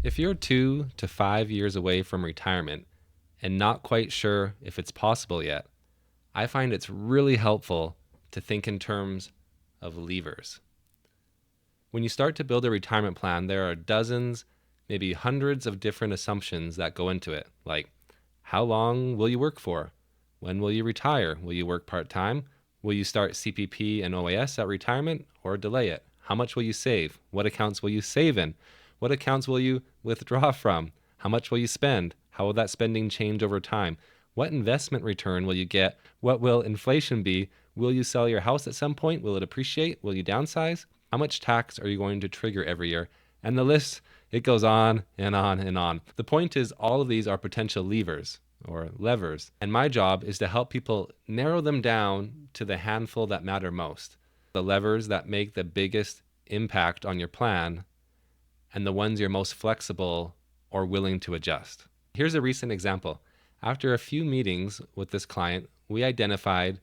If you're 2 to 5 years away from retirement and not quite sure if it's possible yet, I find it's really helpful to think in terms of levers. When you start to build a retirement plan, there are dozens, maybe hundreds of different assumptions that go into it, like how long will you work for? When will you retire? Will you work part-time? Will you start CPP and OAS at retirement or delay it? How much will you save? What accounts will you save in? What accounts will you withdraw from? How much will you spend? How will that spending change over time? What investment return will you get? What will inflation be? Will you sell your house at some point? Will it appreciate? Will you downsize? How much tax are you going to trigger every year? And the list, it goes on and on and on. The point is, all of these are potential levers or levers. And my job is to help people narrow them down to the handful that matter most, the levers that make the biggest impact on your plan, and the ones you're most flexible or willing to adjust. Here's a recent example. After a few meetings with this client, we identified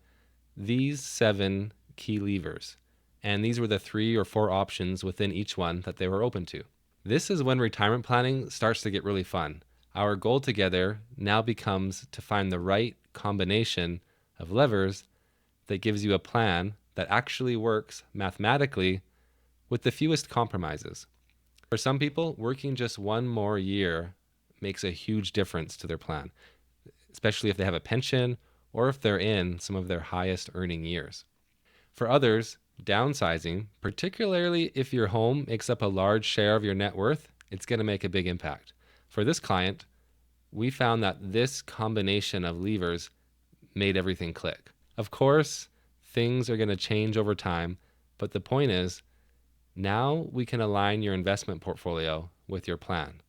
these 7 key levers, and these were the 3 or 4 options within each one that they were open to. This is when retirement planning starts to get really fun. Our goal together now becomes to find the right combination of levers that gives you a plan that actually works mathematically with the fewest compromises. For some people, working just one more year makes a huge difference to their plan, especially if they have a pension or if they're in some of their highest earning years. For others, downsizing, particularly if your home makes up a large share of your net worth, it's going to make a big impact. For this client, we found that this combination of levers made everything click. Of course, things are going to change over time, but the point is, now we can align your investment portfolio with your plan.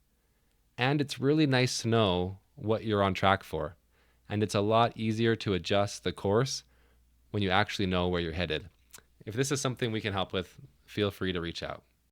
And it's really nice to know what you're on track for. And it's a lot easier to adjust the course when you actually know where you're headed. If this is something we can help with, feel free to reach out.